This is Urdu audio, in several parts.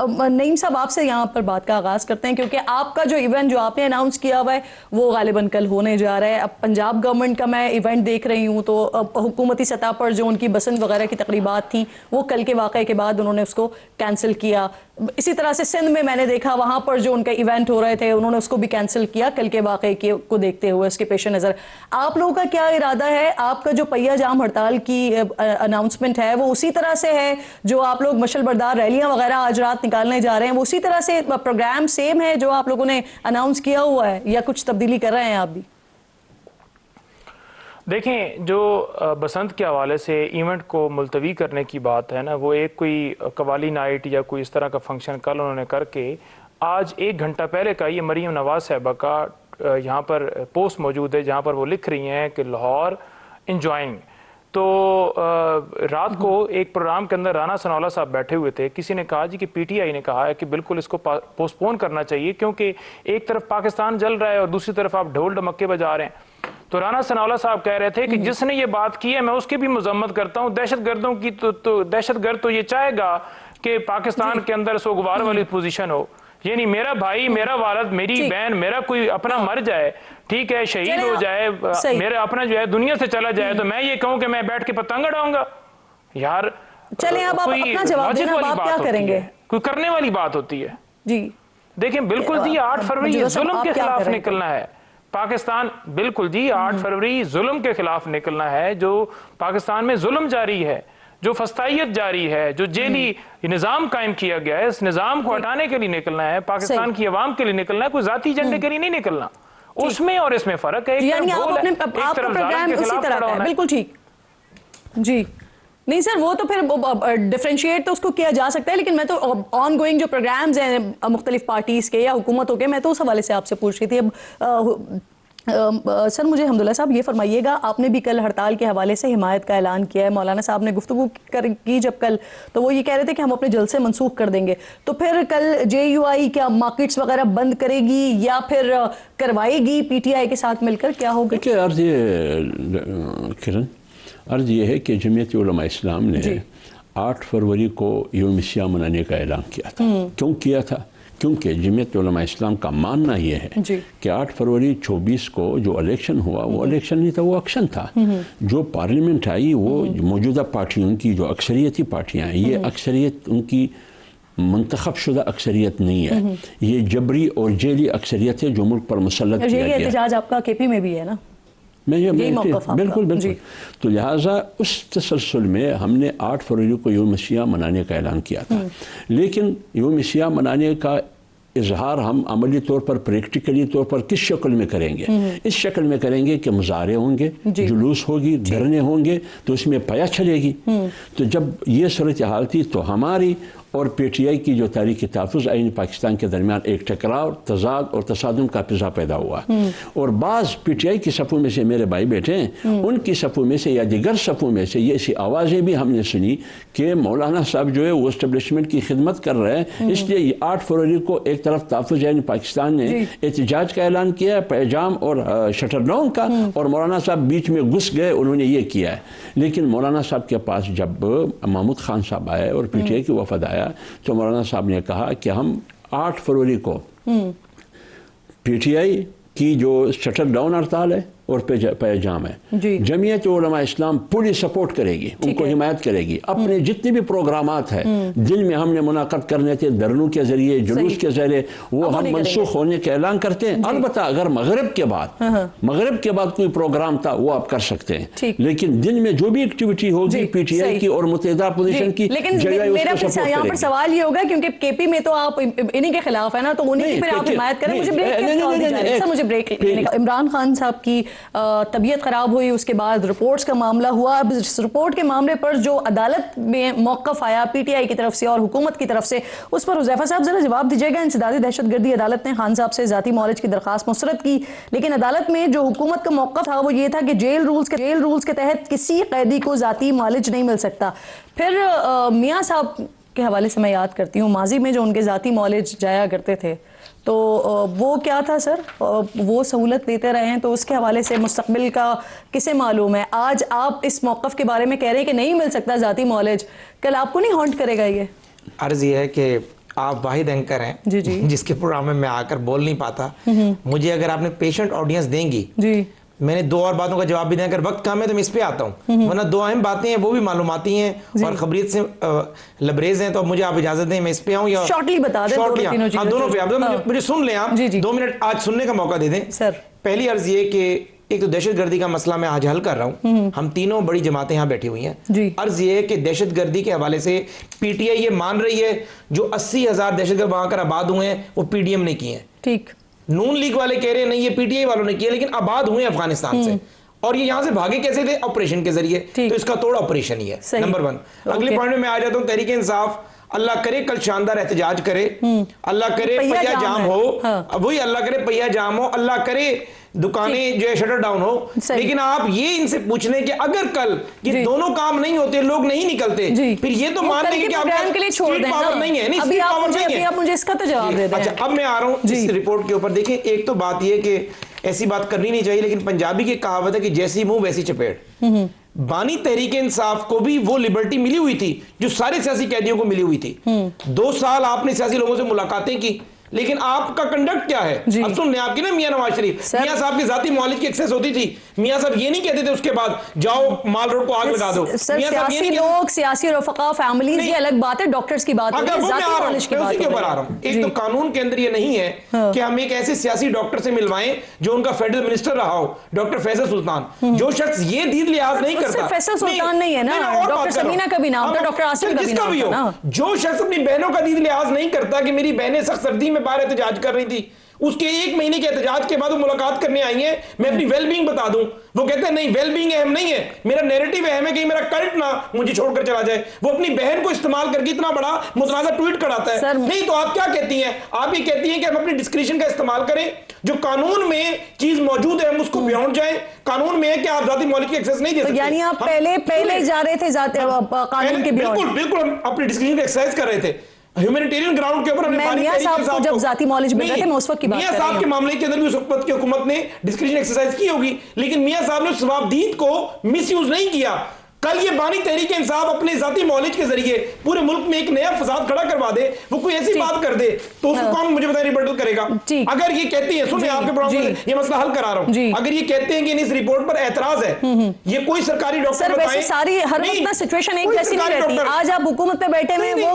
نعیم صاحب آپ سے یہاں پر بات کا آغاز کرتے ہیں کیونکہ آپ کا جو ایونٹ جو آپ نے اناؤنس کیا ہوا ہے وہ غالباً کل ہونے جا رہا ہے. اب پنجاب گورنمنٹ کا میں ایونٹ دیکھ رہی ہوں تو حکومتی سطح پر جو ان کی بسنت وغیرہ کی تقریبات تھیں وہ کل کے واقعے کے بعد انہوں نے اس کو کینسل کیا. اسی طرح سے سندھ میں نے دیکھا وہاں پر جو ان کا ایونٹ ہو رہے تھے انہوں نے اس کو بھی کینسل کیا کل کے واقعے کو دیکھتے ہوئے. اس کے پیش نظر آپ لوگوں کا کیا ارادہ ہے؟ آپ کا جو پہیہ جام ہڑتال کی اناؤنسمنٹ ہے وہ اسی طرح سے ہے جو آپ لوگ مشل بردار ریلیاں وغیرہ آج رات نکالنے جا رہے ہیں وہ اسی طرح سے پروگرام سیم ہے جو آپ لوگوں نے اناؤنس کیا ہوا ہے یا کچھ تبدیلی کر رہے ہیں آپ بھی؟ دیکھیں جو بسنت کے حوالے سے ایونٹ کو ملتوی کرنے کی بات ہے نا وہ ایک کوئی قوالی نائٹ یا کوئی اس طرح کا فنکشن کل انہوں نے کر کے آج 1 گھنٹہ پہلے کا یہ مریم نواز صاحبہ کا یہاں پر پوسٹ موجود ہے جہاں پر وہ لکھ رہی ہیں کہ لاہور انجوائنگ. تو رات کو ایک پروگرام کے اندر رانا ثناءاللہ صاحب بیٹھے ہوئے تھے. کسی نے کہا جی کہ پی ٹی آئی نے کہا ہے کہ بالکل اس کو پوسٹ پون کرنا چاہیے کیونکہ ایک طرف پاکستان جل رہا ہے اور دوسری طرف آپ ڈھول ڈمکے بجا رہے ہیں. تو رانا ثناءاللہ صاحب کہہ رہے تھے کہ جس نے یہ بات کی ہے میں اس کی بھی مذمت کرتا ہوں. دہشت گردوں کی دہشت گرد تو یہ چاہے گا کہ پاکستان کے اندر سوگوار والی پوزیشن ہو. یعنی میرا بھائی میرا والد میری بہن میرا کوئی اپنا مر جائے ٹھیک ہے شہید ہو جائے میرا اپنا جو ہے دنیا سے چلا جائے تو میں یہ کہوں کہ میں بیٹھ کے پتنگ اڑاؤں گا؟ یار چلیں اب آپ اپنا جواب دینا آپ کیا کریں گے؟ کوئی کرنے والی بات ہوتی ہے. جی دیکھیں بالکل جی 8 فروری ظلم کے خلاف نکلنا ہے پاکستان. بالکل جی 8 فروری ظلم کے خلاف نکلنا ہے. جو پاکستان میں ظلم جاری ہے جو فسطائیت جاری ہے جو جیلی نظام قائم کیا گیا ہے اس نظام کو ہٹانے کے لیے نکلنا ہے. پاکستان کی عوام کے لیے نکلنا ہے کوئی ذاتی ایجنڈے کے لیے نہیں نکلنا. اس میں اور اس میں فرق ہے. یعنی آپ کا پروگرام اسی طرح کا ہے. بالکل ٹھیک جی نہیں سر وہ تو پھر ڈیفرینشیٹ تو اس کو کیا جا سکتا ہے لیکن میں تو آن گوئنگ جو پروگرامز ہیں مختلف پارٹیز کے یا حکومتوں کے میں تو اس حوالے سے آپ سے پوچھ رہی تھی. اب سر مجھے حمداللہ صاحب یہ فرمائیے گا آپ نے بھی کل ہڑتال کے حوالے سے حمایت کا اعلان کیا ہے. مولانا صاحب نے گفتگو کی جب کل تو وہ یہ کہہ رہے تھے کہ ہم اپنے جلسے منسوخ کر دیں گے. تو پھر کل جے یو آئی کیا مارکیٹس وغیرہ بند کرے گی یا پھر کروائے گی پی ٹی آئی کے ساتھ مل کر کیا ہوگا؟ عرض یہ ہے کہ جمعیت علماء اسلام نے 8 فروری کو یوم سیاہ منانے کا اعلان کیا تھا. کیوں کیا تھا؟ کیونکہ جمعیت علماء اسلام کا ماننا یہ ہے کہ 8 فروری 24 کو جو الیکشن ہوا وہ الیکشن نہیں تھا وہ ایکشن تھا. جو پارلیمنٹ آئی وہ موجودہ پارٹیوں کی جو اکثریتی پارٹیاں ہیں یہ اکثریت ان کی منتخب شدہ اکثریت نہیں ہے. یہ جبری اور جیلی اکثریت ہے جو ملک پر مسلط کیا گیا. یہ احتجاج آپ کا کے پی میں بھی ہے نا؟ بالکل بالکل. تو لہٰذا اس تسلسل میں ہم نے 8 فروری کو یوم سیاہ منانے کا اعلان کیا تھا. لیکن یوم سیاہ منانے کا اظہار ہم عملی طور پر پریکٹیکلی طور پر کس شکل میں کریں گے؟ اس شکل میں کریں گے کہ مظاہرے ہوں گے جلوس ہوگی دھرنے ہوں گے تو اس میں پیا چلے گی. تو جب یہ صورتحال تھی تو ہماری اور پی ٹی آئی کی جو تحریک تحفظ آئین پاکستان کے درمیان ایک ٹکراؤ تضاد اور تصادم کا فضا پیدا ہوا. اور بعض پی ٹی آئی کی صفوں میں سے میرے بھائی بیٹھے ہیں ان کی صفوں میں سے یا دیگر صفوں میں سے یہ ایسی آوازیں بھی ہم نے سنی کہ مولانا صاحب جو ہے وہ اسٹیبلشمنٹ کی خدمت کر رہے ہیں اس لیے 8 فروری کو ایک طرف تحفظ آئین پاکستان نے احتجاج کا اعلان کیا ہے پیجام اور شٹر ڈاؤن کا اور مولانا صاحب بیچ میں گھس گئے انہوں نے یہ کیا ہے. لیکن مولانا صاحب کے پاس جب محمود خان صاحب آئے اور پی ٹی آئی کی وفد آیا تو مولانا صاحب نے کہا کہ ہم 8 فروری کو پی ٹی آئی کی جو شٹر ڈاؤن ہڑتال ہے اور پیجام ہے جمعیت علماء اسلام پوری سپورٹ کرے گی ان کو حمایت کرے گی. اپنے جتنے بھی پروگرامات ہیں دن میں ہم نے منعقد کرنے تھے دھرنوں کے ذریعے جلوس کے ذریعے وہ ہم منسوخ ہونے کا اعلان کرتے ہیں. البتہ اگر مغرب کے بعد کوئی پروگرام تھا وہ آپ کر سکتے ہیں لیکن دن میں جو بھی ایکٹیویٹی ہوگی پی ٹی آئی کی اور متحدہ اپوزیشن کی میرا یہاں پر سوال یہ ہوگا کیونکہ کے پی میں تو آپ انہی کے خلاف ہیں نا تو انہی کی پھر آپ حمایت کریں. مجھے بریک عمران خان صاحب کی طبیعت خراب ہوئی اس کے بعد رپورٹس کا معاملہ ہوا. اب اس رپورٹ کے معاملے پر جو عدالت میں موقف آیا پی ٹی آئی کی طرف سے اور حکومت کی طرف سے اس پر حذیفہ صاحب ذرا جواب دیجیے گا. انسدادی دہشت گردی عدالت نے خان صاحب سے ذاتی معالج کی درخواست مسترد کی لیکن عدالت میں جو حکومت کا موقف تھا وہ یہ تھا کہ جیل رولز کے تحت کسی قیدی کو ذاتی معالج نہیں مل سکتا. پھر میاں صاحب کے حوالے سے میں یاد کرتی ہوں ماضی میں جو ان کے ذاتی معالج جایا کرتے تھے تو وہ کیا تھا سر وہ سہولت دیتے رہے ہیں تو اس کے حوالے سے مستقبل کا کسے معلوم ہے. آج آپ اس موقف کے بارے میں کہہ رہے ہیں کہ نہیں مل سکتا ذاتی معالج کل آپ کو نہیں ہانٹ کرے گا یہ؟ عرض یہ ہے کہ آپ واحد اینکر ہیں جی جی جس کے پروگرام میں آ کر بول نہیں پاتا. مجھے اگر آپ نے پیشنٹ آڈینس دیں گی, میں نے 2 اور باتوں کا جواب بھی دیں. اگر وقت کم ہے تو میں اس پہ آتا ہوں, ورنہ 2 اہم باتیں ہیں وہ بھی معلوماتی ہیں اور خبریت سے لبریز ہیں. تو مجھے آپ اجازت دیں میں اس پہ آؤں یا شارٹلی بتا دیں دونوں پہ. آپ مجھے سن لیں, آپ 2 منٹ آج سننے کا موقع دے دیں. پہلی عرض یہ کہ ایک تو دہشت گردی کا مسئلہ میں آج حل کر رہا ہوں. ہم تینوں بڑی جماعتیں یہاں بیٹھی ہوئی ہیں. عرض یہ ہے کہ دہشت گردی کے حوالے سے پی ٹی آئی یہ مان رہی ہے جو 80,000 دہشت گرد وہاں کر آباد ہوئے ہیں وہ پی ڈی ایم نے کیے ہیں. ٹھیک, نون لیگ والے کہہ رہے ہیں نہیں یہ پی ٹی آئی والوں نے کیے, لیکن آباد ہوئے افغانستان سے. اور یہ یہاں سے بھاگے کیسے تھے؟ آپریشن کے ذریعے. تو اس کا توڑ آپریشن ہی ہے. نمبر 1. اگلے پوائنٹ میں آ جاتا ہوں. تحریک انصاف اللہ کرے کل شاندار احتجاج کرے, اللہ کرے پہیا جام ہو, وہی اللہ کرے پہیا جام ہو, اللہ کرے دکانیں جو ہے شٹر ڈاؤن ہو. لیکن آپ یہ ان سے پوچھ لیں کہ اگر کل یہ دونوں کام نہیں ہوتے, لوگ نہیں نکلتے, پھر یہ تو مان لیں کہ آپ کا اسٹریٹ پاور نہیں ہے. ابھی آپ مجھے اس کا تو جواب دے دیں. اچھا, اب میں آ رہا ہوں اس رپورٹ کے اوپر. دیکھیں, ایک تو بات یہ کہ ایسی بات کرنی نہیں چاہیے, لیکن پنجابی کی کہاوت ہے کہ جیسی منہ ویسی چپیٹ. بانی تحریک انصاف کو بھی وہ لبرٹی ملی ہوئی تھی جو سارے سیاسی قیدیوں کو ملی ہوئی تھی. 2 سال آپ نے سیاسی لوگوں سے ملاقاتیں کی, لیکن آپ کا کنڈکٹ کیا ہے؟ اب سن لیں, آپ کی نا میاں نواز شریف, میاں صاحب کی ذاتی معالج کی ایکسیس ہوتی تھی. میاں صاحب یہ نہیں کہتے تھے اس کے بعد جاؤ مال روڈ کو آگ لگا دو. سیاسی لوگ, سیاسی رفقا, فیملیز, یہ الگ بات ہے. ڈاکٹرز کی بات ہے, ذاتی معالج کی بات ہے. ایک تو قانون کے اندر یہ نہیں ہے کہ ہم ایک ایسے سیاسی ڈاکٹر سے ملوائیں جو ان کا فیڈرل منسٹر رہا ہو, ڈاکٹر فیصل سلطان. جو شخص یہ دید لحاظ نہیں کرتا, صرف فیصل سلطان نہیں ہے نا, ڈاکٹر سمینہ کا بھی نام تھا, ڈاکٹر آصف کا بھی نام تھا نا. جو شخص اپنی بہنوں کا دید لحاظ نہیں کرتا کہ میری بہنیں سخت سردی میں باہر احتجاج کر رہی تھی, اس کے 1 مہینے کے احتجاج کے بعد وہ ملاقات کرنے آئی ہیں, میں اپنی ویل بینگ بتا دوں, وہ کہتے ہیں نہیں ویل بینگ اہم نہیں ہے, میرا نیریٹو اہم ہے کہ میرا کلٹ نہ مجھے چھوڑ کر چلا جائے. وہ اپنی بہن کو استعمال کر کے اتنا بڑا متنازع ٹویٹ کراتا ہے. نہیں تو آپ کیا کہتی ہیں؟ آپ یہ کہتی ہیں کہ ہم اپنی ڈسکریشن کا استعمال کریں, جو قانون میں چیز موجود ہے ہم اس کو بیونڈ جائیں. قانون میں ہے کہ آپ ذاتی مالک کی ایکسیس نہیں دے سکتے. یعنی آپ پہلے جا رہے تھے قانون کے بیونڈ. بالکل ہم اپنی ڈسکریشن کا ایکسرسائز کر رہے تھے ہیومینیٹیرین گراؤنڈ کے اوپر. میاں صاحب کو جب ذاتی معالج مل رہے تھے, میں اس وقت کی بات کر رہی ہوں. میاں صاحب کے معاملے کے اندر بھی اس وقت کی حکومت نے ڈسکریشن ایکسرسائز کی ہوگی, لیکن میاں صاحب نے ثوابدید کو مس یوز نہیں کیا. کل یہ بانی تحریک انصاف اپنے ذاتی معالج کے ذریعے پورے ملک میں ایک نیا فساد کھڑا کروا دے, وہ کوئی ایسی بات کر دے تو اس کو کون مجھے بتائیں ریبٹل کرے گا؟ اگر یہ کہتی ہیں, سنیں آپ کے پروگرام میں یہ مسئلہ حل کرا رہا ہوں, اگر یہ کہتے ہیں کہ اس رپورٹ پر اعتراض ہے, یہ کوئی سرکاری ڈاکٹر بتائیں. سر ویسے ساری ہر وقت نا سچویشن ایک جیسی نہیں رہتی. آج آپ حکومت پہ بیٹھے ہوئے, وہ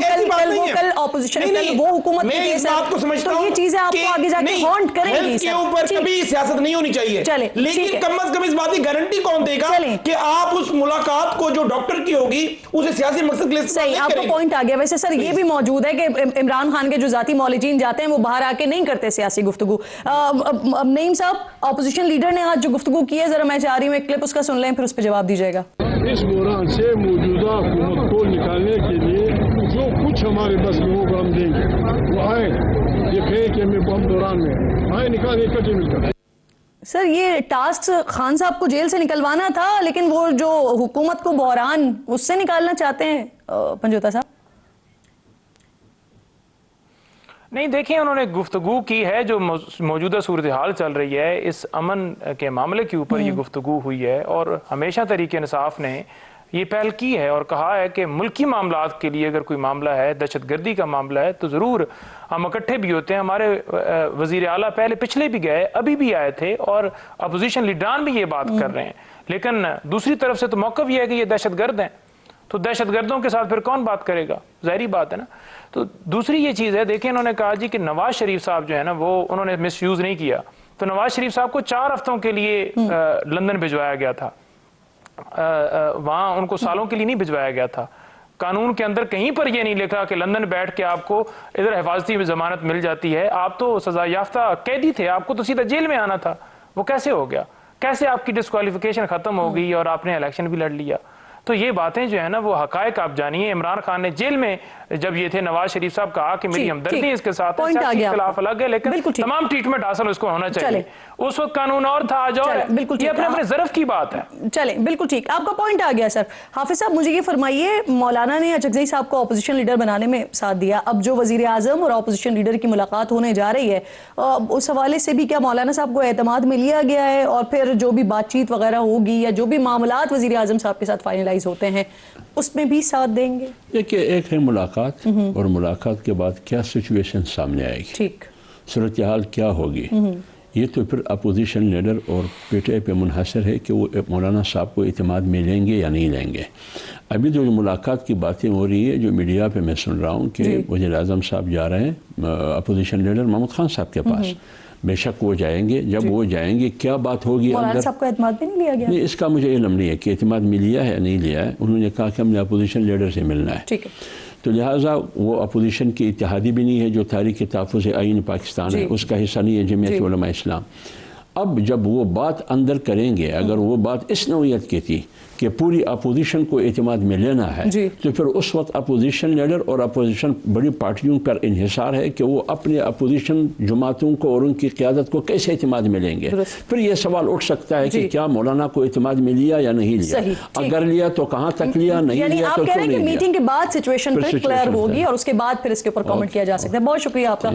کل اپوزیشن, کل وہ حکومت میں. میں اس بات کو سمجھتا ہوں یہ چیزیں آپ کو آگے جا کے ہانٹ کریں گی. ہیلتھ کے اوپر کبھی سیاست نہیں ہونی چاہیے, لیکن کم از کم اس بات کی گارنٹی کون دے گا کہ آپ اس ملاقات کو جو ڈاکٹر کی ہوگی اسے سیاسی مقصد کے لیے صحیح. آپ کو پوائنٹ آ گیا. ویسے سر یہ بھی موجود ہے کہ عمران خان کے جو ذاتی معالجین جاتے ہیں وہ باہر آ کے نہیں کرتے سیاسی گفتگو. نعیم صاحب, اپوزیشن لیڈر نے آج جو گفتگو کی ہے, ذرا میں چاہ رہی ہوں ایک کلپ اس کا سن لیں, پھر اس پہ جواب دیجیے گا. اس بحران سے موجودہ حکومت کو نکالنے کے لیے جو کچھ ہمارے بس میں ہوگا ہم دیں گے. وہ آئے, یہ کہیں کہ ہمیں بم دوران میں آئے نکالے اکٹھے مل کر. سر یہ ٹاسک خان صاحب کو جیل سے نکلوانا تھا, لیکن وہ جو حکومت کو بحران اس سے نکالنا چاہتے ہیں پنجوتا صاحب. نہیں دیکھیں, انہوں نے گفتگو کی ہے جو موجودہ صورتحال چل رہی ہے, اس امن کے معاملے کے اوپر یہ گفتگو ہوئی ہے, اور ہمیشہ تحریک انصاف نے یہ پہل کی ہے اور کہا ہے کہ ملکی معاملات کے لیے اگر کوئی معاملہ ہے, دہشت گردی کا معاملہ ہے, تو ضرور ہم اکٹھے بھی ہوتے ہیں. ہمارے وزیر اعلیٰ پچھلے بھی گئے, ابھی بھی آئے تھے, اور اپوزیشن لیڈران بھی یہ بات کر رہے ہیں. لیکن دوسری طرف سے تو موقف یہ ہے کہ یہ دہشت گرد ہیں, تو دہشت گردوں کے ساتھ پھر کون بات کرے گا؟ ظاہری بات ہے نا. تو دوسری یہ چیز ہے, دیکھیں انہوں نے کہا جی کہ نواز شریف صاحب جو ہے نا وہ انہوں نے مس یوز نہیں کیا. تو نواز شریف صاحب کو 4 ہفتوں کے لیے لندن بھجوایا گیا تھا, وہاں ان کو سالوں کے لیے نہیں بھجوایا گیا تھا. قانون کے اندر کہیں پر یہ نہیں لکھا کہ لندن بیٹھ کے آپ کو ادھر حفاظتی ضمانت مل جاتی ہے. آپ تو سزا یافتہ قیدی تھے, آپ کو تو سیدھا جیل میں آنا تھا. وہ کیسے ہو گیا؟ کیسے آپ کی ڈسکوالیفیکیشن ختم ہو گئی اور آپ نے الیکشن بھی لڑ لیا؟ تو یہ باتیں جو ہے نا وہ حقائق آپ جانیے. عمران خان نے جیل میں جب یہ تھے, نواز شریف صاحب کہا کہ میری ہمدردی اس کے ساتھ ہے, سیاسی اختلاف الگ ہے, لیکن تمام ٹریٹمنٹ حاصل اس کو ہونا چاہیے. اس وقت قانون اور تھا, آج اور ہے. یہ اپنے ظرف کی بات ہے. چلیں, بالکل ٹھیک, آپ کا پوائنٹ آ گیا. سر حافظ صاحب مجھے یہ فرمائیے, مولانا نے اچکزئی صاحب کو اپوزیشن لیڈر بنانے میں ساتھ دیا, اب جو وزیر اعظم اور اپوزیشن لیڈر کی ملاقات ہونے جا رہی ہے, اس حوالے سے بھی کیا مولانا صاحب کو اعتماد میں لیا گیا ہے, اور پھر جو بھی بات چیت وغیرہ ہوگی یا جو بھی معاملات وزیر اعظم صاحب کے ساتھ فائنلائز آرگنائز ہوتے ہیں، اس میں بھی ساتھ دیں گے؟ دیکھیے ایک ہے ملاقات، اور ملاقات کے بعد کیا سچویشن سامنے آئے گی، ٹھیک، صورتحال کیا ہوگی، یہ تو پھر اپوزیشن لیڈر اور پی ٹی آئی پہ منحصر ہے کہ وہ مولانا صاحب کو اعتماد میں لیں گے یا نہیں لیں گے۔ ابھی جو ملاقات کی باتیں ہو رہی ہے، جو میڈیا پہ میں سن رہا ہوں کہ وزیر اعظم صاحب جا رہے ہیں اپوزیشن لیڈر محمود خان صاحب کے پاس، بے شک وہ جائیں گے، جب وہ جائیں گے کیا بات ہوگی مولانا صاحب کو اعتماد بھی نہیں لیا گیا؟ نہیں، اس کا مجھے علم نہیں ہے کہ اعتماد میں لیا ہے یا نہیں لیا ہے، انہوں نے کہا کہ ہم نے اپوزیشن لیڈر سے ملنا ہے، ٹھیک ہے، تو لہٰذا وہ اپوزیشن کی اتحادی بھی نہیں ہے جو تحریک تحفظ آئین پاکستان ہے، اس کا حصہ نہیں ہے جمعیت علماء اسلام۔ اب جب وہ بات اندر کریں گے، اگر وہ بات اس نوعیت کی تھی کہ پوری اپوزیشن کو اعتماد میں لینا ہے، تو پھر اس وقت اپوزیشن لیڈر اور اپوزیشن بڑی پارٹیوں پر انحصار ہے کہ وہ اپنے اپوزیشن جماعتوں کو اور ان کی قیادت کو کیسے اعتماد میں لیں گے۔ پھر یہ سوال اٹھ سکتا ہے کہ کیا مولانا کو اعتماد میں لیا یا نہیں لیا، اگر لیا تو کہاں تک لیا، نہیں لیا تو کیوں نہیں لیا۔ میٹنگ کے بعد سچویشن پھر کلیئر ہوگی اور اس کے بعد پھر اس کے اوپر کامنٹ کیا جا سکتا ہے۔ بہت شکریہ آپ کا۔